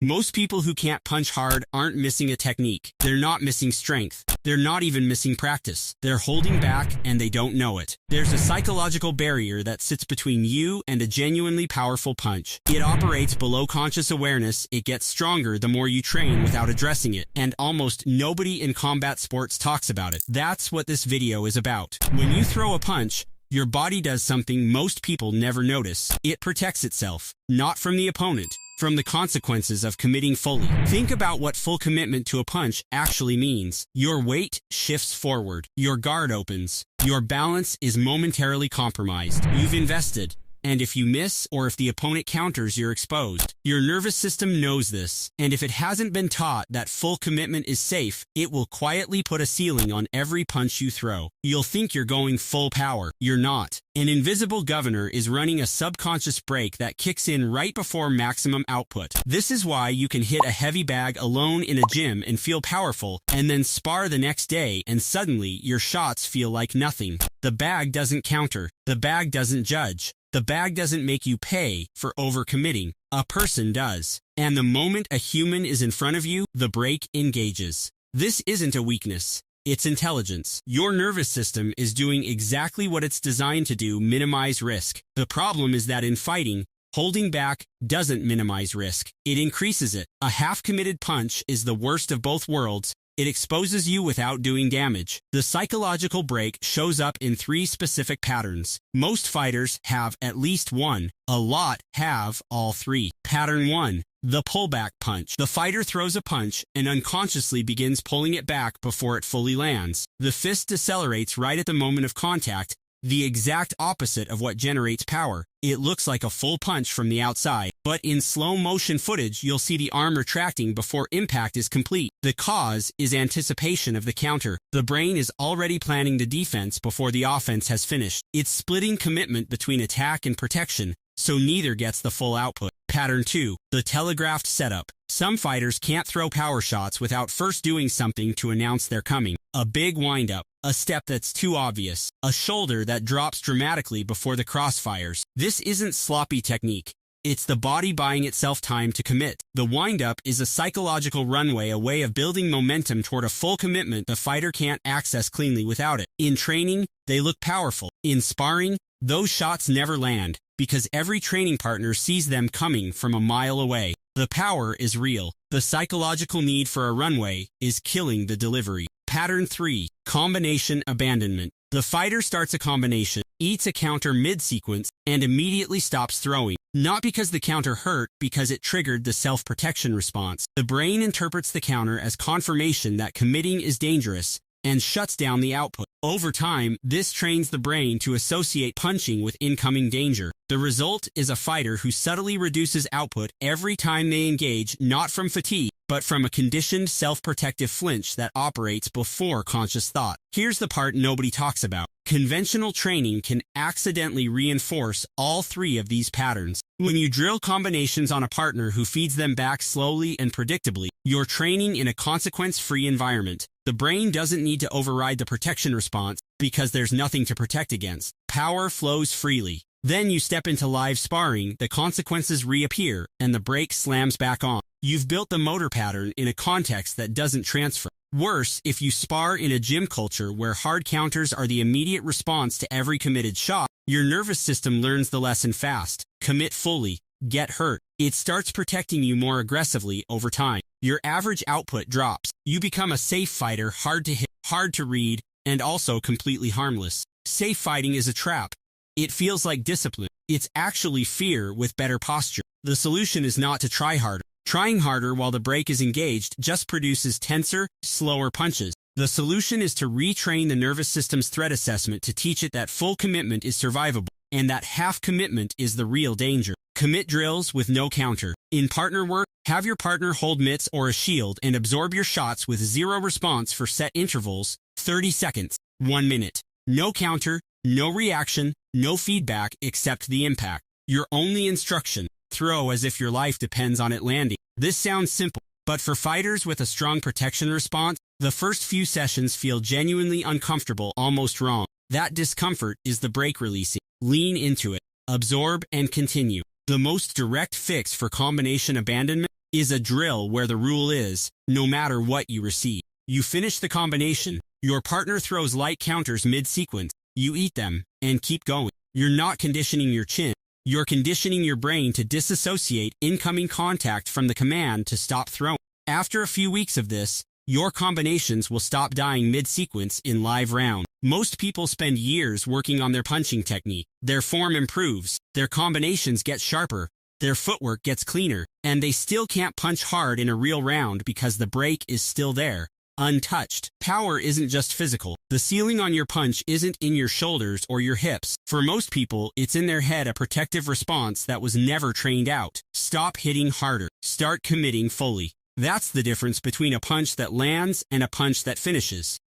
Most people who can't punch hard aren't missing a technique. They're not missing strength. They're not even missing practice. They're holding back and they don't know it. There's a psychological barrier that sits between you and a genuinely powerful punch. It operates below conscious awareness. It gets stronger the more you train without addressing it. And almost nobody in combat sports talks about it. That's what this video is about. When you throw a punch, your body does something most people never notice. It protects itself, not from the opponent, from the consequences of committing fully. Think about what full commitment to a punch actually means. Your weight shifts forward. Your guard opens. Your balance is momentarily compromised. You've invested. And if you miss, or if the opponent counters, you're exposed. Your nervous system knows this, and if it hasn't been taught that full commitment is safe, it will quietly put a ceiling on every punch you throw. You'll think you're going full power. You're not. An invisible governor is running a subconscious brake that kicks in right before maximum output. This is why you can hit a heavy bag alone in a gym and feel powerful, and then spar the next day, and suddenly your shots feel like nothing. The bag doesn't counter. The bag doesn't judge. The bag doesn't make you pay for overcommitting. A person does. And the moment a human is in front of you, the brake engages. This isn't a weakness. It's intelligence. Your nervous system is doing exactly what it's designed to do: minimize risk. The problem is that in fighting, holding back doesn't minimize risk. It increases it. A half-committed punch is the worst of both worlds. It exposes you without doing damage. The psychological break shows up in 3 specific patterns. Most fighters have at least one. A lot have all 3. Pattern 1. The pullback punch. The fighter throws a punch and unconsciously begins pulling it back before it fully lands. The fist decelerates right at the moment of contact, the exact opposite of what generates power. It looks like a full punch from the outside, but in slow motion footage, you'll see the arm retracting before impact is complete. The cause is anticipation of the counter. The brain is already planning the defense before the offense has finished. It's splitting commitment between attack and protection, so neither gets the full output. Pattern 2. The telegraphed setup. Some fighters can't throw power shots without first doing something to announce they're coming. A big windup, a step that's too obvious, a shoulder that drops dramatically before the crossfires. This isn't sloppy technique. It's the body buying itself time to commit. The windup is a psychological runway, a way of building momentum toward a full commitment the fighter can't access cleanly without it. In training, they look powerful. In sparring, those shots never land, because every training partner sees them coming from a mile away. The power is real. The psychological need for a runway is killing the delivery. Pattern 3. Combination abandonment. The fighter starts a combination, eats a counter mid-sequence, and immediately stops throwing. Not because the counter hurt, because it triggered the self-protection response. The brain interprets the counter as confirmation that committing is dangerous and shuts down the output. Over time, this trains the brain to associate punching with incoming danger. The result is a fighter who subtly reduces output every time they engage, not from fatigue, but from a conditioned self-protective flinch that operates before conscious thought. Here's the part nobody talks about. Conventional training can accidentally reinforce all 3 of these patterns. When you drill combinations on a partner who feeds them back slowly and predictably, you're training in a consequence-free environment. The brain doesn't need to override the protection response because there's nothing to protect against. Power flows freely. Then you step into live sparring, the consequences reappear, and the brake slams back on. You've built the motor pattern in a context that doesn't transfer. Worse, if you spar in a gym culture where hard counters are the immediate response to every committed shot, your nervous system learns the lesson fast. Commit fully. Get hurt. It starts protecting you more aggressively over time. Your average output drops. You become a safe fighter, hard to hit, hard to read, and also completely harmless. Safe fighting is a trap. It feels like discipline. It's actually fear with better posture. The solution is not to try harder. Trying harder while the brake is engaged just produces tenser, slower punches. The solution is to retrain the nervous system's threat assessment to teach it that full commitment is survivable, and that half commitment is the real danger. Commit drills with no counter. In partner work, have your partner hold mitts or a shield and absorb your shots with 0 response for set intervals, 30 seconds, 1 minute. No counter, no reaction, no feedback except the impact. Your only instruction: throw as if your life depends on it landing. This sounds simple, but for fighters with a strong protection response, the first few sessions feel genuinely uncomfortable, almost wrong. That discomfort is the brake releasing. Lean into it, absorb, and continue. The most direct fix for combination abandonment: is a drill where the rule is, no matter what you receive. You finish the combination, your partner throws light counters mid-sequence, you eat them, and keep going. You're not conditioning your chin, you're conditioning your brain to disassociate incoming contact from the command to stop throwing. After a few weeks of this, your combinations will stop dying mid-sequence in live round. Most people spend years working on their punching technique. Their form improves, their combinations get sharper, their footwork gets cleaner, and they still can't punch hard in a real round because the break is still there, untouched. Power isn't just physical. The ceiling on your punch isn't in your shoulders or your hips. For most people, it's in their head, a protective response that was never trained out. Stop hitting harder. Start committing fully. That's the difference between a punch that lands and a punch that finishes.